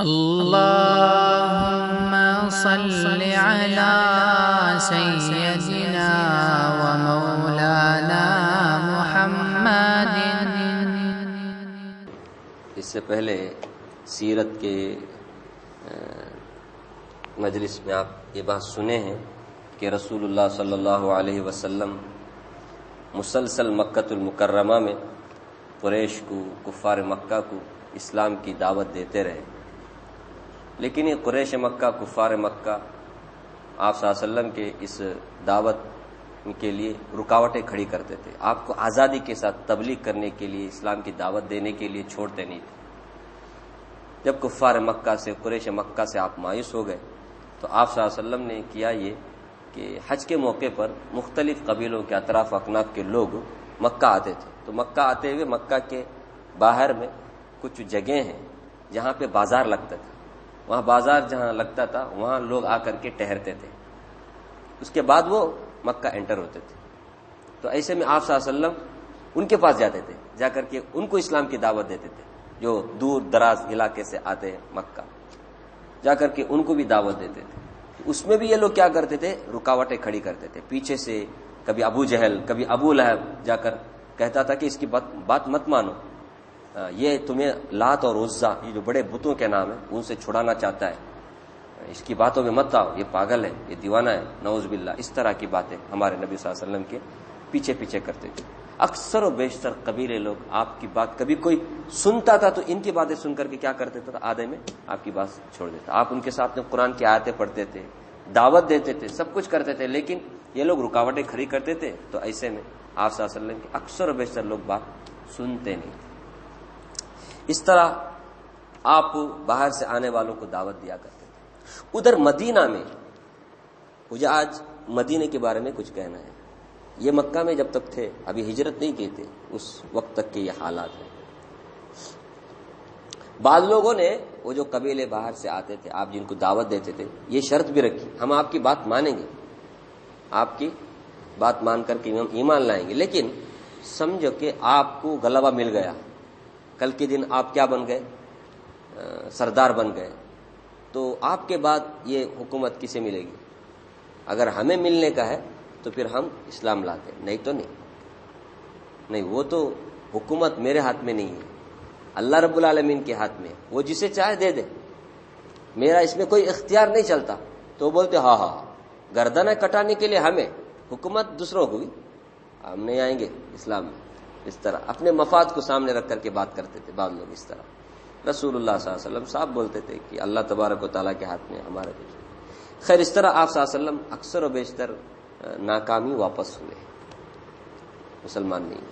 اللهم صل على سيدنا ومولانا محمد۔ اس سے پہلے سیرت کے مجلس میں آپ یہ بات سنے ہیں کہ رسول اللہ صلی اللہ علیہ وسلم مسلسل مکۃ المکرمہ میں قریش کو، کفار مکہ کو اسلام کی دعوت دیتے رہے، لیکن یہ قریش مکہ، کفار مکہ آپ صلی اللہ علیہ وسلم کے اس دعوت کے لیے رکاوٹیں کھڑی کرتے تھے، آپ کو آزادی کے ساتھ تبلیغ کرنے کے لیے، اسلام کی دعوت دینے کے لیے چھوڑتے نہیں تھے۔ جب کفار مکہ سے، قریش مکہ سے آپ مایوس ہو گئے تو آپ صلی اللہ علیہ وسلم نے کیا یہ کہ حج کے موقع پر مختلف قبیلوں کے، اطراف اکناف کے لوگ مکہ آتے تھے، تو مکہ آتے ہوئے مکہ کے باہر میں کچھ جگہیں ہیں جہاں پہ بازار لگتا تھا، وہاں بازار جہاں لگتا تھا وہاں لوگ آ کر کے ٹہرتے تھے، اس کے بعد وہ مکہ انٹر ہوتے تھے۔ تو ایسے میں آپ صلی اللہ علیہ وسلم ان کے پاس جاتے تھے، جا کر کے ان کو اسلام کی دعوت دیتے تھے، جو دور دراز علاقے سے آتے ہیں مکہ، جا کر کے ان کو بھی دعوت دیتے تھے۔ اس میں بھی یہ لوگ کیا کرتے تھے، رکاوٹیں کھڑی کرتے تھے پیچھے سے، کبھی ابو جہل، کبھی ابو لہب جا کر کہتا تھا کہ اس کی بات مت مانو، یہ تمہیں لات اور عزا، یہ جو بڑے بتوں کے نام ہیں، ان سے چھڑانا چاہتا ہے، اس کی باتوں میں مت آؤ، یہ پاگل ہے، یہ دیوانہ ہے، نعوذ باللہ۔ اس طرح کی باتیں ہمارے نبی صلی اللہ علیہ وسلم کے پیچھے پیچھے کرتے تھے۔ اکثر و بیشتر قبیلے لوگ آپ کی بات، کبھی کوئی سنتا تھا تو ان کی باتیں سن کر کے کیا کرتے تھے، آدھے میں آپ کی بات چھوڑ دیتا۔ آپ ان کے ساتھ میں قرآن کی آیتیں پڑھتے تھے، دعوت دیتے تھے، سب کچھ کرتے تھے، لیکن یہ لوگ رکاوٹیں کھڑی کرتے تھے، تو ایسے میں آپ صلی اللہ علیہ وسلم کے اکثر و بیشتر لوگ بات سنتے نہیں تھے۔ اس طرح آپ باہر سے آنے والوں کو دعوت دیا کرتے تھے۔ ادھر مدینہ میں، مجھے آج مدینہ کے بارے میں کچھ کہنا ہے۔ یہ مکہ میں جب تک تھے، ابھی ہجرت نہیں کی تھے، اس وقت تک کے یہ حالات ہیں۔ بعض لوگوں نے، وہ جو قبیلے باہر سے آتے تھے، آپ جن کو دعوت دیتے تھے، یہ شرط بھی رکھی، ہم آپ کی بات مانیں گے، آپ کی بات مان کر کے ہم ایمان لائیں گے، لیکن سمجھو کہ آپ کو غلبہ مل گیا، کل کے دن آپ کیا بن گئے، سردار بن گئے، تو آپ کے بعد یہ حکومت کسے ملے گی؟ اگر ہمیں ملنے کا ہے تو پھر ہم اسلام لاتے، نہیں تو نہیں، وہ تو حکومت میرے ہاتھ میں نہیں ہے، اللہ رب العالمین کے ہاتھ میں، وہ جسے چاہے دے دے، میرا اس میں کوئی اختیار نہیں چلتا۔ تو وہ بولتے ہاں گردنیں کٹانے کے لیے ہمیں، حکومت دوسروں کو، ہم نہیں آئیں گے اسلام میں۔ اس طرح اپنے مفاد کو سامنے رکھ کر کے بات کرتے تھے بعض لوگ اس طرح۔ رسول اللہ صلی اللہ علیہ وسلم صاحب بولتے تھے کہ اللہ تبارک و تعالیٰ کے ہاتھ میں ہمارا کچھ۔ خیر، اس طرح آپ صلی اللہ علیہ وسلم اکثر و بیشتر ناکامی واپس ہوئے، مسلمان نہیں۔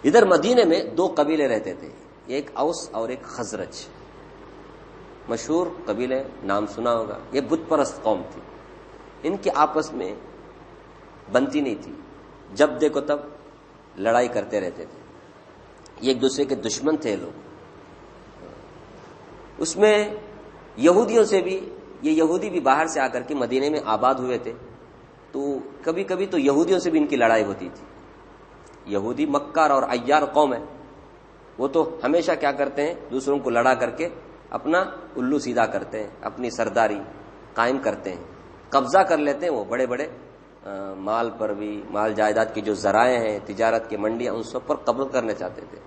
ادھر مدینے میں دو قبیلے رہتے تھے، ایک اوس اور ایک خزرج، مشہور قبیلے، نام سنا ہوگا، یہ بت پرست قوم تھی، ان کے آپس میں بنتی نہیں تھی، جب دیکھو تب لڑائی کرتے رہتے تھے، یہ ایک دوسرے کے دشمن تھے لوگ۔ اس میں یہودیوں سے بھی، یہ یہودی بھی باہر سے آ کر کے مدینے میں آباد ہوئے تھے، تو کبھی کبھی تو یہودیوں سے بھی ان کی لڑائی ہوتی تھی۔ یہودی مکار اور عیار قوم ہے، وہ تو ہمیشہ کیا کرتے ہیں، دوسروں کو لڑا کر کے اپنا الو سیدھا کرتے ہیں، اپنی سرداری قائم کرتے ہیں، قبضہ کر لیتے ہیں، وہ بڑے بڑے مال پر بھی، مال جائیداد کی جو ذرائع ہیں، تجارت کی منڈیاں، ان سب پر قبض کرنا چاہتے تھے۔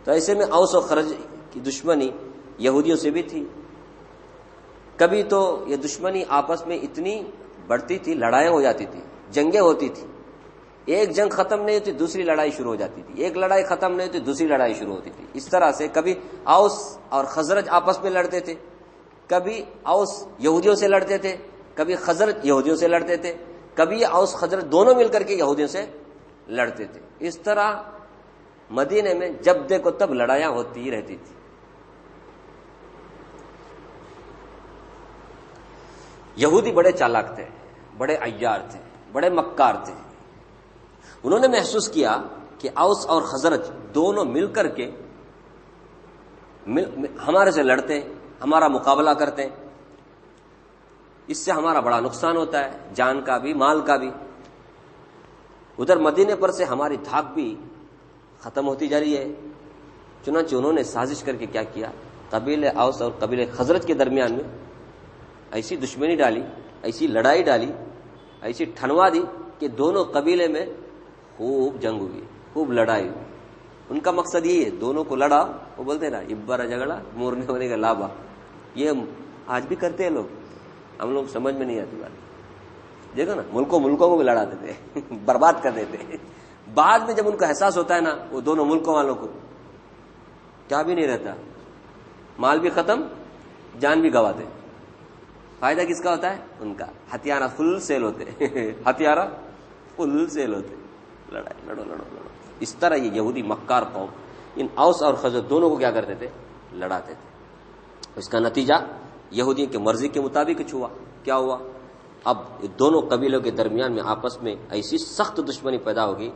تو ایسے میں اوس و خزرج کی دشمنی یہودیوں سے بھی تھی۔ کبھی تو یہ دشمنی آپس میں اتنی بڑھتی تھی، لڑائیاں ہو جاتی تھی، جنگیں ہوتی تھی، ایک جنگ ختم نہیں ہوتی دوسری لڑائی شروع ہو جاتی تھی، ایک لڑائی ختم نہیں ہوتی دوسری لڑائی شروع ہوتی تھی۔ اس طرح سے کبھی اوس اور خزرج آپس میں لڑتے تھے، کبھی اوس یہودیوں سے لڑتے تھے، کبھی خزرج یہودیوں سے لڑتے تھے، کبھی اوس خزرج دونوں مل کر کے یہودیوں سے لڑتے تھے۔ اس طرح مدینے میں جب دیکھو تب لڑائیاں ہوتی ہی رہتی تھی۔ یہودی بڑے چالاک تھے، بڑے عیار تھے، بڑے مکار تھے۔ انہوں نے محسوس کیا کہ اوس اور خزرج دونوں مل کر کے ہمارے سے لڑتے، ہمارا مقابلہ کرتے، اس سے ہمارا بڑا نقصان ہوتا ہے، جان کا بھی، مال کا بھی۔ ادھر مدینے پر سے ہماری دھاک بھی ختم ہوتی جا رہی ہے۔ چنانچہ انہوں نے سازش کر کے کیا کیا، قبیلے اوس اور قبیلے خزرج کے درمیان میں ایسی دشمنی ڈالی، ایسی لڑائی ڈالی، ایسی ٹھنوا دی کہ دونوں قبیلے میں خوب جنگ ہوئی، خوب لڑائی ہوئی. ان کا مقصد یہ ہے دونوں کو لڑا. وہ بولتے نا ابارا جھگڑا مورنے ہونے کا لابا. یہ آج بھی کرتے ہیں لوگ، ہم لوگ سمجھ میں نہیں آتی بات. دیکھو نا ملکوں کو بھی لڑاتے تھے برباد کر دیتے. بعد میں جب ان کو احساس ہوتا ہے نا وہ دونوں ملکوں والوں کو، کیا بھی نہیں رہتا، مال بھی ختم، جان بھی گواتے. فائدہ کس کا ہوتا ہے؟ ان کا. ہتھیارہ فل سیل ہوتے ہتھیارہ فل سیل ہوتے. لڑائی لڑو لڑو لڑو. اس طرح یہ یہودی مکار قوم ان اوس اور خزرج دونوں کو کیا کرتے تھے؟ لڑاتے تھے. اس کا نتیجہ یہودیوں کی مرضی کے مطابق ہوا. کیا ہوا؟ اب دونوں قبیلوں کے درمیان میں آپس میں ایسی سخت دشمنی پیدا ہوگی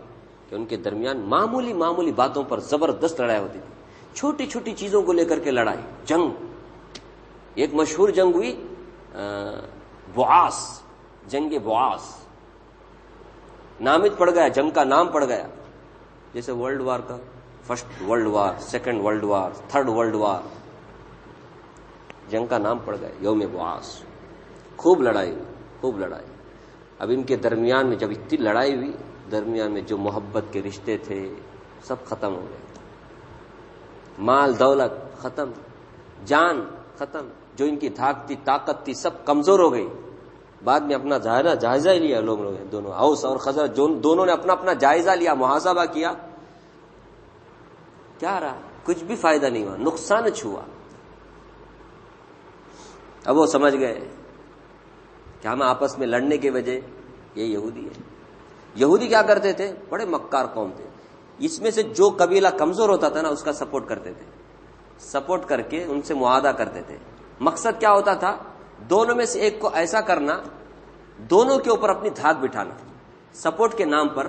کہ ان کے درمیان معمولی باتوں پر زبردست لڑائی ہوتی تھی. چھوٹی چھوٹی چیزوں کو لے کر کے لڑائی، جنگ. ایک مشہور جنگ ہوئی بواس، جنگ بواس. نامت پڑ گیا، جنگ کا نام پڑ گیا. جیسے ورلڈ وار کا first world war, second world war, third world war, جنگ کا نام پڑ گیا یوم بواس. خوب لڑائی، خوب لڑائی. اب ان کے درمیان میں جب اتنی لڑائی ہوئی، درمیان میں جو محبت کے رشتے تھے سب ختم ہو گئے. مال دولت ختم، جان ختم، جو ان کی دھاک تھی، طاقت تھی، سب کمزور ہو گئی. بعد میں اپنا جائزہ لیا لوگ دونوں اوس اور خزرج دونوں نے اپنا جائزہ لیا، محاسبہ کیا. کیا رہا؟ کچھ بھی فائدہ نہیں ہوا، نقصان ہوا. اب وہ سمجھ گئے کہ ہم آپس میں لڑنے کی وجہ یہ یہودی ہے. یہودی کیا کرتے تھے؟ بڑے مکار قوم تھے. اس میں سے جو قبیلہ کمزور ہوتا تھا نا اس کا سپورٹ کرتے تھے، سپورٹ کر کے ان سے معاہدہ کرتے تھے. مقصد کیا ہوتا تھا؟ دونوں میں سے ایک کو ایسا کرنا، دونوں کے اوپر اپنی دھاک بٹھانا، سپورٹ کے نام پر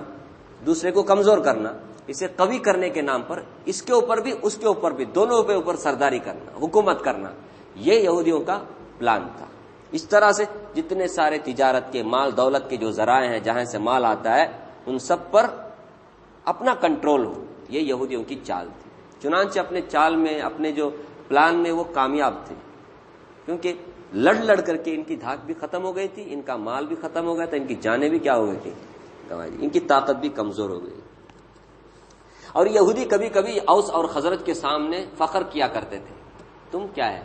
دوسرے کو کمزور کرنا، اسے قوی کرنے کے نام پر اس کے اوپر بھی اس کے اوپر بھی دونوں کے اوپر سرداری کرنا، حکومت کرنا. یہ یہودیوں کا پلان تھا. اس طرح سے جتنے سارے تجارت کے، مال دولت کے جو ذرائع ہیں، جہاں سے مال آتا ہے، ان سب پر اپنا کنٹرول ہو. یہ یہودیوں کی چال تھی. چنانچہ اپنے چال میں، اپنے جو پلان میں وہ کامیاب تھے، کیونکہ لڑ کر کے ان کی دھاک بھی ختم ہو گئی تھی، ان کا مال بھی ختم ہو گیا تھا، ان کی جانیں بھی کیا ہو گئی تھی؟ گنوائی. ان کی طاقت بھی کمزور ہو گئی. اور یہودی کبھی کبھی اوس اور خزرج کے سامنے فخر کیا کرتے تھے. تم کیا ہے؟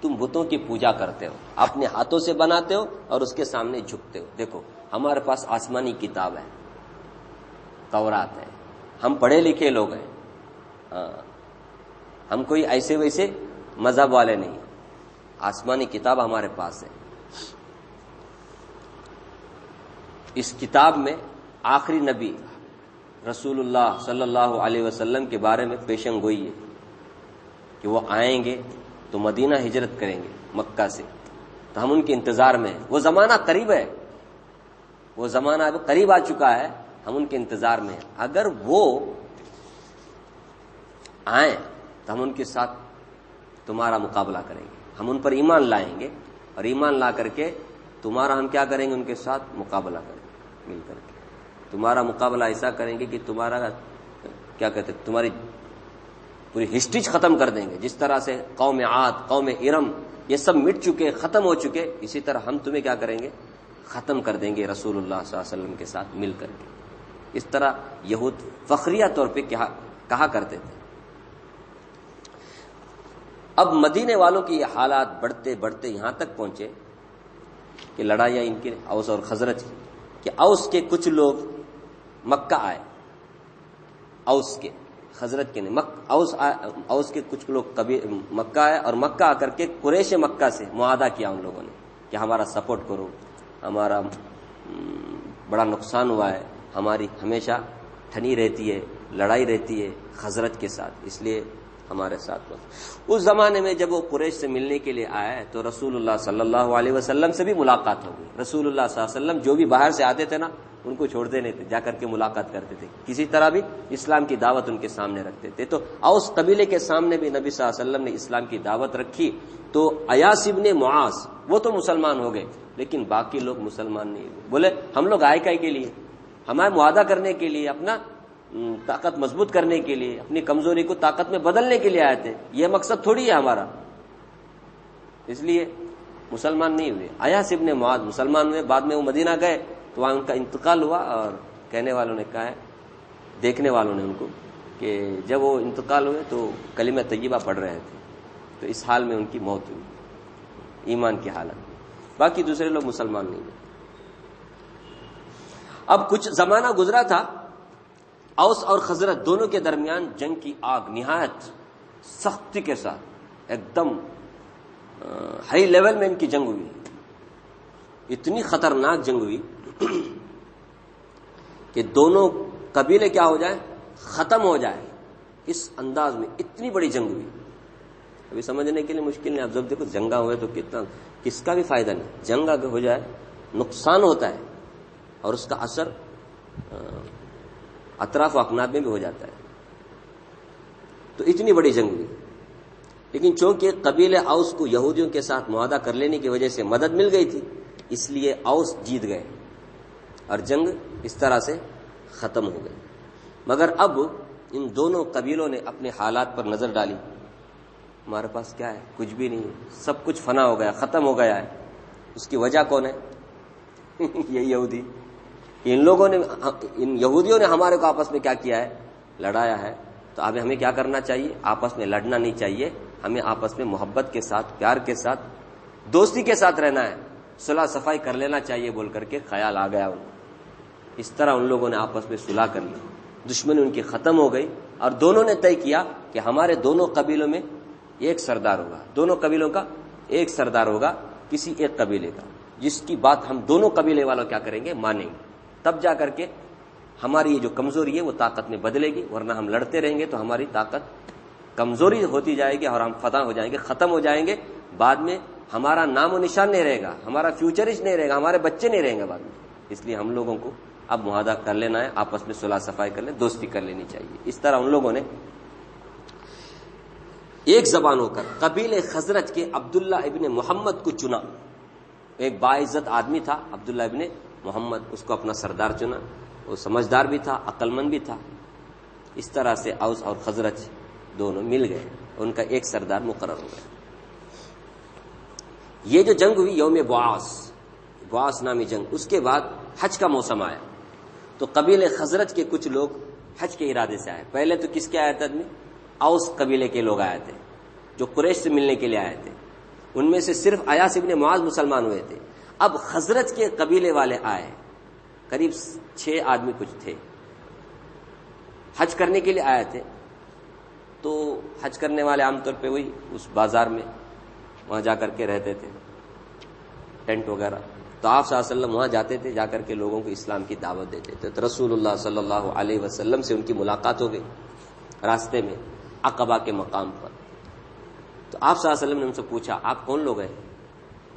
تم بتوں کی پوجا کرتے ہو، اپنے ہاتھوں سے بناتے ہو اور اس کے سامنے جھکتے ہو. دیکھو ہمارے پاس آسمانی کتاب ہے، تورات ہے، ہم پڑھے لکھے لوگ ہیں. ہم کوئی ایسے ویسے مذہب والے نہیں. آسمانی کتاب ہمارے پاس ہے. اس کتاب میں آخری نبی رسول اللہ صلی اللہ علیہ وسلم کے بارے میں پیشن گوئی ہے کہ وہ آئیں گے تو مدینہ ہجرت کریں گے مکہ سے. تو ہم ان کے انتظار میں ہیں. وہ زمانہ قریب ہے، وہ زمانہ اب قریب آ چکا ہے، ہم ان کے انتظار میں ہیں. اگر وہ آئیں تو ہم ان کے ساتھ تمہارا مقابلہ کریں گے. ہم ان پر ایمان لائیں گے اور ایمان لا کر کے تمہارا ہم کیا کریں گے؟ ان کے ساتھ مقابلہ کریں گے مل کر کے. تمہارا مقابلہ ایسا کریں گے کہ تمہارا کیا کہتے ہیں، تمہاری پوری ہسٹری ختم کر دیں گے. جس طرح سے قوم عاد، قوم ارم یہ سب مٹ چکے، ختم ہو چکے، اسی طرح ہم تمہیں کیا کریں گے؟ ختم کر دیں گے رسول اللہ صلی اللہ علیہ وسلم کے ساتھ مل کر کے. اس طرح یہود فخریہ طور پہ کہا کرتے تھے. اب مدینے والوں کی یہ حالات بڑھتے بڑھتے یہاں تک پہنچے کہ لڑائیاں ان کے اوس اور خزرج کی، کہ اوس کے کچھ لوگ مکہ آئے، اوس کے، خزرج کے نہیں، اوس کے کچھ لوگ مکہ آئے اور مکہ آ کر کے قریش مکہ سے معاہدہ کیا ان لوگوں نے کہ ہمارا سپورٹ کرو، ہمارا بڑا نقصان ہوا ہے، ہماری ہمیشہ ٹھنی رہتی ہے، لڑائی رہتی ہے خزرج کے ساتھ، اس لیے ہمارے ساتھ. اس زمانے میں جب وہ قریش سے ملنے کے لیے آئے تو رسول اللہ صلی اللہ علیہ وسلم سے بھی ملاقات ہو گئی. رسول اللہ صلی اللہ علیہ وسلم جو بھی باہر سے آتے تھے نا ان کو چھوڑتے نہیں تھے، جا کر کے ملاقات کرتے تھے، کسی طرح بھی اسلام کی دعوت ان کے سامنے رکھتے تھے. تو اوس قبیلے کے سامنے بھی نبی صلی اللہ علیہ وسلم نے اسلام کی دعوت رکھی. تو ایاس ابن معاذ وہ تو مسلمان ہو گئے، لیکن باقی لوگ مسلمان نہیں ہوئے. بولے ہم لوگ آئے کائے کے لیے؟ ہمارے معاہدہ کرنے کے لیے، اپنا طاقت مضبوط کرنے کے لیے، اپنی کمزوری کو طاقت میں بدلنے کے لیے آئے تھے. یہ مقصد تھوڑی ہے ہمارا. اس لیے مسلمان نہیں ہوئے. ایاس ابن معاذ مسلمان ہوئے, بعد میں وہ مدینہ گئے تو وہاں ان کا انتقال ہوا, اور کہنے والوں نے کہا ہے, دیکھنے والوں نے ان کو, کہ جب وہ انتقال ہوئے تو کلمہ طیبہ پڑھ رہے تھے, تو اس حال میں ان کی موت ہوئی, ایمان کی حالت. باقی دوسرے لوگ مسلمان نہیں ہوئے. اب کچھ زمانہ گزرا تھا, اوس اور خزرج دونوں کے درمیان جنگ کی آگ نہایت سختی کے ساتھ ایک دم ہائی لیول میں ان کی جنگ ہوئی. اتنی خطرناک جنگ ہوئی کہ دونوں قبیلے کیا ہو جائے, ختم ہو جائے. اس انداز میں اتنی بڑی جنگ ہوئی, ابھی سمجھنے کے لیے مشکل نہیں. آپ جب دیکھو جنگا ہوئے تو کتنا, کس کا بھی فائدہ نہیں. جنگ اگر ہو جائے نقصان ہوتا ہے, اور اس کا اثر اطراف و اکناب میں بھی ہو جاتا ہے. تو اتنی بڑی جنگ ہوئی, لیکن چونکہ قبیلے اوس کو یہودیوں کے ساتھ معاہدہ کر لینے کی وجہ سے مدد مل گئی تھی, اس لیے اوس جیت گئے اور جنگ اس طرح سے ختم ہو گئی. مگر اب ان دونوں قبیلوں نے اپنے حالات پر نظر ڈالی. ہمارے پاس کیا ہے, کچھ بھی نہیں, سب کچھ فنا ہو گیا, ختم ہو گیا ہے. اس کی وجہ کون ہے؟ یہ یہودی. ان لوگوں نے, ان یہودیوں نے ہمارے کو آپس میں کیا کیا ہے, لڑایا ہے. تو اب ہمیں کیا کرنا چاہیے؟ آپس میں لڑنا نہیں چاہیے, ہمیں آپس میں محبت کے ساتھ, پیار کے ساتھ, دوستی کے ساتھ رہنا ہے, صلح صفائی کر لینا چاہیے بول کر کے خیال آ گیا ان کو. اس طرح ان لوگوں نے آپس میں صلح کر لی, دشمنی ان کی ختم ہو گئی, اور دونوں نے طے کیا کہ ہمارے دونوں قبیلوں میں ایک سردار ہوگا. دونوں قبیلوں کا ایک سردار ہوگا, کسی ایک قبیلے کا, جس کی بات ہم دونوں قبیلے والوں کیا کریں گے, مانیں گے. تب جا کر کے ہماری یہ جو کمزوری ہے وہ طاقت میں بدلے گی, ورنہ ہم لڑتے رہیں گے تو ہماری طاقت کمزوری ہوتی جائے گی اور ہم فتح ہو جائیں گے, ختم ہو جائیں گے. بعد میں ہمارا نام و نشان نہیں رہے گا, ہمارا فیوچرش نہیں رہے گا, ہمارے بچے نہیں رہیں گے بعد میں. اس لیے ہم لوگوں کو اب معاہدہ کر لینا ہے, آپس میں صلح صفائی کر لیں, دوستی کر لینی چاہیے. اس طرح ان لوگوں نے ایک زبان ہو کر قبیلے خزرج کے عبداللہ ابن محمد کو چنا. ایک باعزت آدمی تھا عبداللہ ابن محمد, اس کو اپنا سردار چنا. وہ سمجھدار بھی تھا, عقل مند بھی تھا. اس طرح سے اوس اور خزرج دونوں مل گئے, ان کا ایک سردار مقرر ہو گیا. یہ جو جنگ ہوئی یوم بعاث نامی جنگ, اس کے بعد حج کا موسم آیا. تو قبیلے خزرج کے کچھ لوگ حج کے ارادے سے آئے. پہلے تو کس کے آئے تھے آدمی؟ اوس قبیلے کے لوگ آئے تھے, جو قریش سے ملنے کے لیے آئے تھے. ان میں سے صرف ایاس ابن معاذ مسلمان ہوئے تھے. اب خزرج کے قبیلے والے آئے, قریب 6 آدمی کچھ تھے, حج کرنے کے لیے آئے تھے. تو حج کرنے والے عام طور پہ وہی اس بازار میں وہاں جا کر کے رہتے تھے, ٹینٹ وغیرہ. تو آپ صلی اللہ علیہ وسلم وہاں جاتے تھے, جا کر کے لوگوں کو اسلام کی دعوت دیتے تھے. تو رسول اللہ صلی اللہ علیہ وسلم سے ان کی ملاقات ہو گئی راستے میں عقبہ کے مقام پر. تو آپ صلی اللہ علیہ وسلم نے ان سے پوچھا, آپ کون لوگ ہیں؟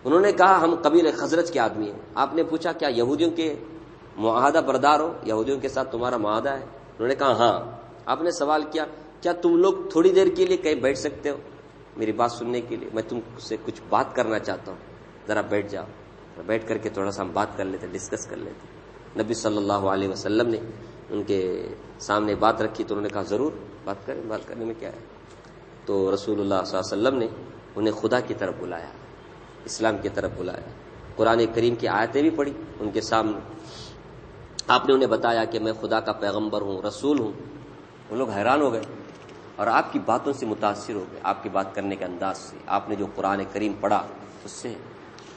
انہوں نے کہا ہم قبیلے خزرج کے آدمی ہیں. آپ نے پوچھا کیا یہودیوں کے معاہدہ بردار ہو, یہودیوں کے ساتھ تمہارا معاہدہ ہے؟ انہوں نے کہا ہاں. آپ نے سوال کیا کیا تم لوگ تھوڑی دیر کے لیے کہیں بیٹھ سکتے ہو میری بات سننے کے لیے؟ میں تم سے کچھ بات کرنا چاہتا ہوں, ذرا بیٹھ جاؤ. بیٹھ کر کے تھوڑا سا ہم بات کر لیتے, ڈسکس کر لیتے. نبی صلی اللہ علیہ وسلم نے ان کے سامنے بات رکھی تو انہوں نے کہا ضرور بات کریں, بات کرنے میں کیا ہے. تو رسول اللہ صلی اللہ علیہ وسلم نے انہیں خدا کی طرف بلایا, اسلام کی طرف بلایا. قرآن کریم کی آیتیں بھی پڑھی ان کے سامنے. آپ نے انہیں بتایا کہ میں خدا کا پیغمبر ہوں, رسول ہوں. وہ لوگ حیران ہو گئے اور آپ کی باتوں سے متاثر ہو گئے, آپ کی بات کرنے کے انداز سے. آپ نے جو قرآن کریم پڑھا اس سے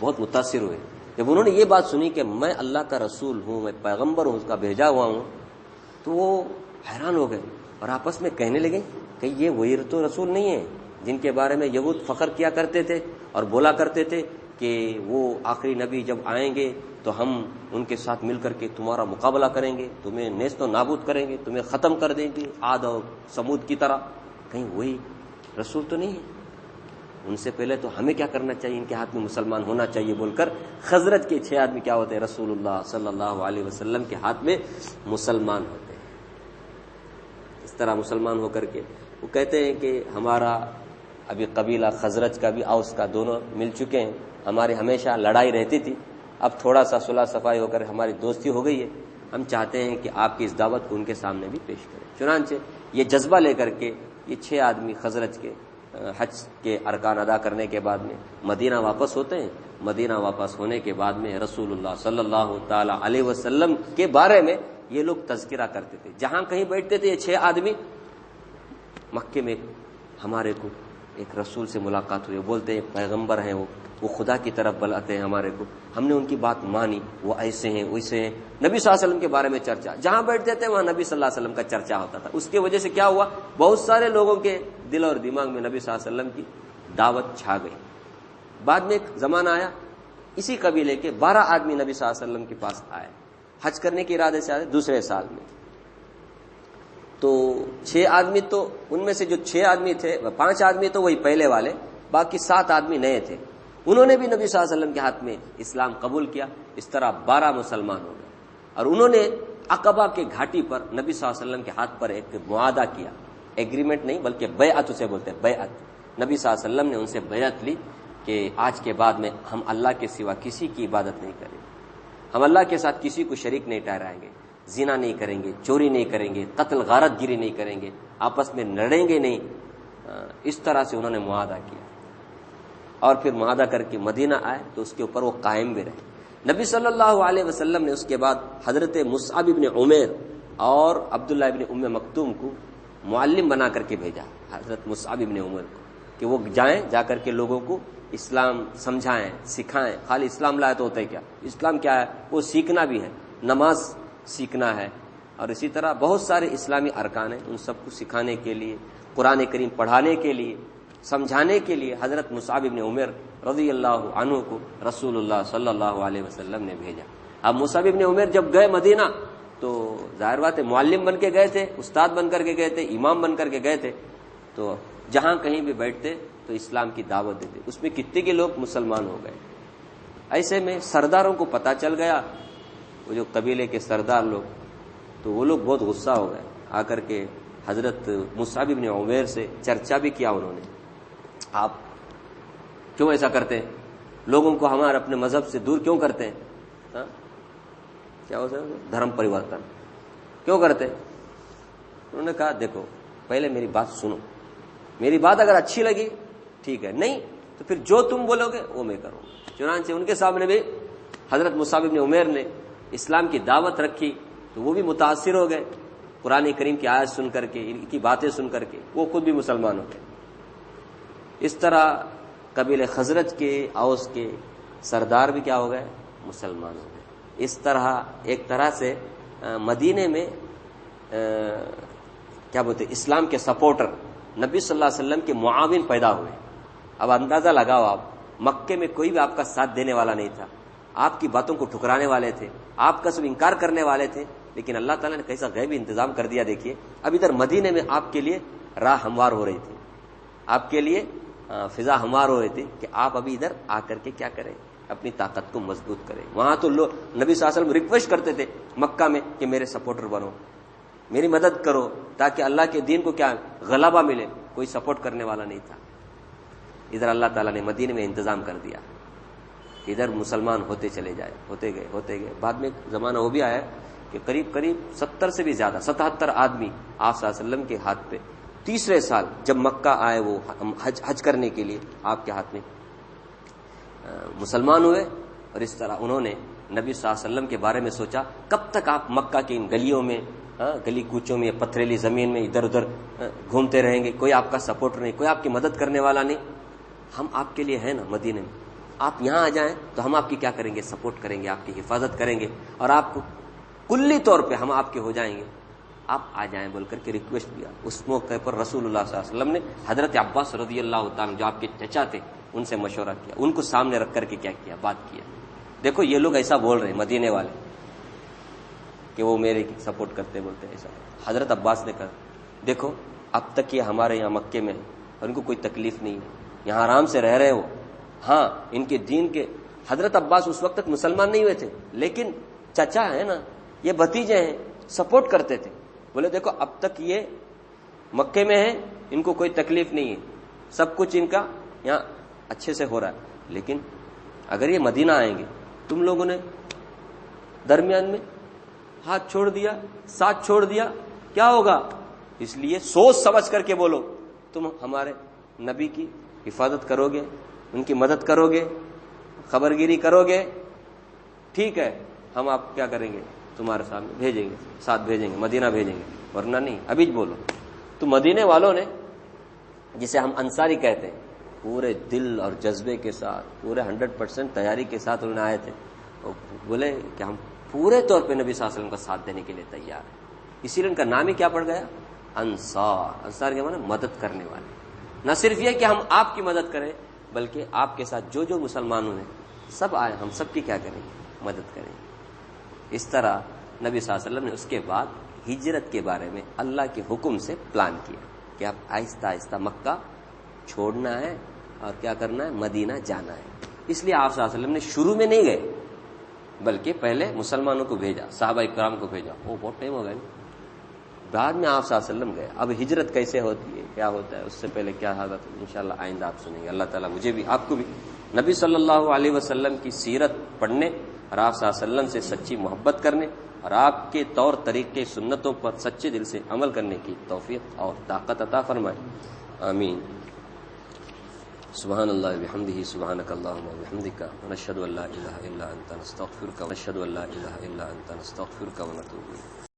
بہت متاثر ہوئے. جب انہوں نے یہ بات سنی کہ میں اللہ کا رسول ہوں, میں پیغمبر ہوں, اس کا بھیجا ہوا ہوں, تو وہ حیران ہو گئے اور آپس میں کہنے لگے کہ یہ وہی تو رسول نہیں ہے جن کے بارے میں یہود فخر کیا کرتے تھے اور بولا کرتے تھے کہ وہ آخری نبی جب آئیں گے تو ہم ان کے ساتھ مل کر کے تمہارا مقابلہ کریں گے, تمہیں نیست و نابود کریں گے, تمہیں ختم کر دیں گے عاد اور سمود کی طرح. کہیں وہی رسول تو نہیں ہے؟ ان سے پہلے تو ہمیں کیا کرنا چاہیے, ان کے ہاتھ میں مسلمان ہونا چاہیے بول کر خزرج کے 6 آدمی کیا ہوتے ہیں, رسول اللہ صلی اللہ علیہ وسلم کے ہاتھ میں مسلمان ہوتے ہیں. اس طرح مسلمان ہو کر کے وہ کہتے ہیں کہ ہمارا ابھی قبیلہ خزرج کا بھی اوس کا دونوں مل چکے ہیں, ہماری ہمیشہ لڑائی رہتی تھی, اب تھوڑا سا صلح صفائی ہو کر ہماری دوستی ہو گئی ہے. ہم چاہتے ہیں کہ آپ کی اس دعوت کو ان کے سامنے بھی پیش کریں. چنانچہ یہ جذبہ لے کر کے یہ 6 آدمی خزرج کے حج کے ارکان ادا کرنے کے بعد میں مدینہ واپس ہوتے ہیں. مدینہ واپس ہونے کے بعد میں رسول اللہ صلی اللہ تعالی علیہ وسلم کے بارے میں یہ لوگ تذکرہ کرتے تھے. جہاں کہیں بیٹھتے تھے یہ 6 آدمی، مکے میں ہمارے کو ایک رسول سے ملاقات ہوئی، بولتے ہیں پیغمبر ہیں، وہ خدا کی طرف بلاتے ہیں ہمارے کو، ہم نے ان کی بات مانی، وہ ایسے ہیں ویسے ہیں. نبی صلی اللہ علیہ وسلم کے بارے میں چرچا، جہاں بیٹھتے تھے وہاں نبی صلی اللہ علیہ وسلم کا چرچا ہوتا تھا. اس کی وجہ سے کیا ہوا، بہت سارے لوگوں کے دل اور دماغ میں نبی صلی اللہ علیہ وسلم کی دعوت چھا گئی. بعد میں ایک زمانہ آیا، اسی قبیلے کے 12 آدمی نبی صلی اللہ علیہ وسلم کے پاس آئے، حج کرنے کے ارادے سے آئے دوسرے سال میں. تو 6 آدمی، تو ان میں سے جو 6 آدمی تھے، 5 آدمی تو وہی پہلے والے، باقی 7 آدمی نئے تھے. انہوں نے بھی نبی صلی اللہ علیہ وسلم کے ہاتھ میں اسلام قبول کیا. اس طرح 12 مسلمان ہو گئے. اور انہوں نے عقبہ کے گھاٹی پر نبی صلی اللہ علیہ وسلم کے ہاتھ پر ایک معاہدہ کیا، ایگریمنٹ نہیں بلکہ بیعت اسے بولتے ہیں، بیعت. نبی صلی اللہ علیہ وسلم نے ان سے بیعت لی کہ آج کے بعد میں ہم اللہ کے سوا کسی کی عبادت نہیں کریں گے، ہم اللہ کے ساتھ کسی کو شریک نہیں ٹھہرائیں گے، زنا نہیں کریں گے، چوری نہیں کریں گے، قتل غارت گیری نہیں کریں گے، آپس میں لڑیں گے نہیں. اس طرح سے انہوں نے معاہدہ کیا اور پھر معاہدہ کر کے مدینہ آئے تو اس کے اوپر وہ قائم بھی رہے. نبی صلی اللہ علیہ وسلم نے اس کے بعد حضرت مصعب ابن عمیر اور عبداللہ ابن ام مکتوم کو معلم بنا کر کے بھیجا، حضرت مصعب ابن عمیر کو، کہ وہ جائیں، جا کر کے لوگوں کو اسلام سمجھائیں، سکھائیں. خالی اسلام لائے تو ہوتا ہے کیا، اسلام کیا ہے وہ سیکھنا بھی ہے، نماز سیکھنا ہے، اور اسی طرح بہت سارے اسلامی ارکان ہیں، ان سب کو سکھانے کے لیے، قرآن کریم پڑھانے کے لیے، سمجھانے کے لیے حضرت مصعب ابن عمیر رضی اللہ عنہ کو رسول اللہ صلی اللہ علیہ وسلم نے بھیجا. اب مصعب ابن عمیر جب گئے مدینہ تو ظاہر بات ہے معلم بن کے گئے تھے، استاد بن کر کے گئے تھے، امام بن کر کے گئے تھے. تو جہاں کہیں بھی بیٹھتے تو اسلام کی دعوت دیتے. اس میں کتنے کے لوگ مسلمان ہو گئے. ایسے میں سرداروں کو پتہ چل گیا، وہ جو قبیلے کے سردار لوگ، تو وہ لوگ بہت غصہ ہو گئے. آ کر کے حضرت مصعب ابن عمیر سے چرچا بھی کیا انہوں نے، آپ کیوں ایسا کرتے ہیں، لوگوں کو ہمارے اپنے مذہب سے دور کیوں کرتے ہیں، کیا ہوتا ہے دھرم پریورتن کیوں کرتے ہیں. انہوں نے کہا دیکھو پہلے میری بات سنو، میری بات اگر اچھی لگی ٹھیک ہے، نہیں تو پھر جو تم بولو گے وہ میں کروں. چنانچہ ان کے سامنے بھی حضرت مصعب ابن عمیر نے اسلام کی دعوت رکھی تو وہ بھی متاثر ہو گئے قرآن کریم کی آیت سن کر کے، ان کی باتیں سن کر کے، وہ خود بھی مسلمان ہو گئے. اس طرح قبیلہ خزرج کے، اوس کے سردار بھی کیا ہو گئے، مسلمان ہو گئے. اس طرح ایک طرح سے مدینے میں کیا بولتے اسلام کے سپورٹر، نبی صلی اللہ علیہ وسلم کے معاون پیدا ہوئے. اب اندازہ لگاؤ، آپ مکے میں کوئی بھی آپ کا ساتھ دینے والا نہیں تھا، آپ کی باتوں کو ٹھکرانے والے تھے، آپ کا سب انکار کرنے والے تھے، لیکن اللہ تعالیٰ نے کیسا غیبی انتظام کر دیا. دیکھیے اب ادھر مدینے میں آپ کے لیے راہ ہموار ہو رہی تھی، آپ کے لیے فضا ہموار ہو رہی تھی کہ آپ ابھی ادھر آ کر کے کیا کریں، اپنی طاقت کو مضبوط کریں. وہاں تو لوگ نبی صلی اللہ علیہ وسلم ریکویسٹ کرتے تھے مکہ میں کہ میرے سپورٹر بنو، میری مدد کرو، تاکہ اللہ کے دین کو کیا غلبہ ملے. کوئی سپورٹ کرنے والا نہیں تھا. ادھر اللہ تعالیٰ نے مدینے میں انتظام کر دیا، ادھر مسلمان ہوتے چلے جائے، ہوتے گئے. بعد میں زمانہ وہ بھی آیا کہ قریب 70 سے بھی زیادہ 77 آدمی آپ صلی اللہ علیہ وسلم کے ہاتھ پہ تیسرے سال جب مکہ آئے وہ حج کرنے کے لیے آپ کے ہاتھ میں مسلمان ہوئے. اور اس طرح انہوں نے نبی صلی اللہ علیہ وسلم کے بارے میں سوچا کب تک آپ مکہ کے ان گلیوں میں، گلی کوچوں میں، پتھریلی زمین میں ادھر ادھر گھومتے رہیں گے، کوئی آپ کا سپورٹ نہیں، کوئی آپ کی مدد کرنے والا نہیں. ہم آپ کے لیے ہیں نا مدینے میں، آپ یہاں آ جائیں تو ہم آپ کی کیا کریں گے، سپورٹ کریں گے، آپ کی حفاظت کریں گے، اور آپ کو کلی طور پہ ہم آپ کے ہو جائیں گے، آپ آ جائیں بول کر کے ریکویسٹ کیا. اس موقع پر رسول اللہ صلی اللہ علیہ وسلم نے حضرت عباس رضی اللہ تعالیٰ جو آپ کے چچا تھے ان سے مشورہ کیا، ان کو سامنے رکھ کر کے کیا کیا، بات کیا. دیکھو یہ لوگ ایسا بول رہے ہیں مدینے والے کہ وہ میرے سپورٹ کرتے بولتے ایسا. حضرت عباس نے کہا دیکھو اب تک یہ ہمارے یہاں مکے میں اور ان کو کوئی تکلیف نہیں ہے، یہاں آرام سے رہ رہے ہو. ہاں ان کے دین کے، حضرت عباس اس وقت تک مسلمان نہیں ہوئے تھے، لیکن چچا ہے نا، یہ بھتیجے ہیں، سپورٹ کرتے تھے. بولے دیکھو اب تک یہ مکے میں ہیں، ان کو کوئی تکلیف نہیں ہے، سب کچھ ان کا یہاں اچھے سے ہو رہا ہے، لیکن اگر یہ مدینہ آئیں گے، تم لوگوں نے درمیان میں ہاتھ چھوڑ دیا، ساتھ چھوڑ دیا، کیا ہوگا؟ اس لیے سوچ سمجھ کر کے بولو، تم ہمارے نبی کی حفاظت کرو گے، ان کی مدد کرو گے، خبرگیری کرو گے، ٹھیک ہے ہم آپ کیا کریں گے، تمہارے سامنے بھیجیں گے، ساتھ بھیجیں گے، مدینہ بھیجیں گے، ورنہ نہیں۔ ابھی بولو تو مدینے والوں نے، جسے ہم انصاری کہتے ہیں، پورے دل اور جذبے کے ساتھ، پورے 100% تیاری کے ساتھ انہوں نے آئے تھے، اور بولے کہ ہم پورے طور پہ نبی صلی اللہ علیہ وسلم کا ساتھ دینے کے لیے تیار ہیں۔ اسی لیے ان کا نام ہی کیا پڑ گیا، انصار۔ انصار کے معنی مدد کرنے والے۔ نہ صرف یہ کہ ہم آپ کی مدد کریں، بلکہ آپ کے ساتھ جو جو مسلمانوں نے سب آئے، ہم سب کی کیا کریں گے، مدد کریں گے۔ اس طرح نبی صلی اللہ علیہ وسلم نے اس کے بعد ہجرت کے بارے میں اللہ کے حکم سے پلان کیا کہ اب آہستہ آہستہ مکہ چھوڑنا ہے اور کیا کرنا ہے، مدینہ جانا ہے۔ اس لیے آپ صلی اللہ علیہ وسلم نے شروع میں نہیں گئے، بلکہ پہلے مسلمانوں کو بھیجا، صحابہ کرام کو بھیجا، وہ بہت ٹائم ہو گیا، بعد میں آپ صلی اللہ علیہ وسلم گئے۔ اب ہجرت کیسے ہوتی ہے، کیا ہوتا ہے، اس سے پہلے کیا حالت، انشاءاللہ آئندہ آپ سنیں گے۔ اللہ تعالیٰ مجھے بھی آپ کو بھی نبی صلی اللہ علیہ وسلم کی سیرت پڑھنے اور آپ صلی اللہ علیہ وسلم سے سچی محبت کرنے اور آپ کے طور طریقے سنتوں پر سچے دل سے عمل کرنے کی توفیق اور طاقت عطا فرمائے، آمین۔ سبحان اللہ بحمدہ، سبحانک اللہم وبحمدک، ونشہد ان لا الہ الا انت، نستغفرک ونشہد ان لا الہ الا انت، نستغفرک ونتوب الیک۔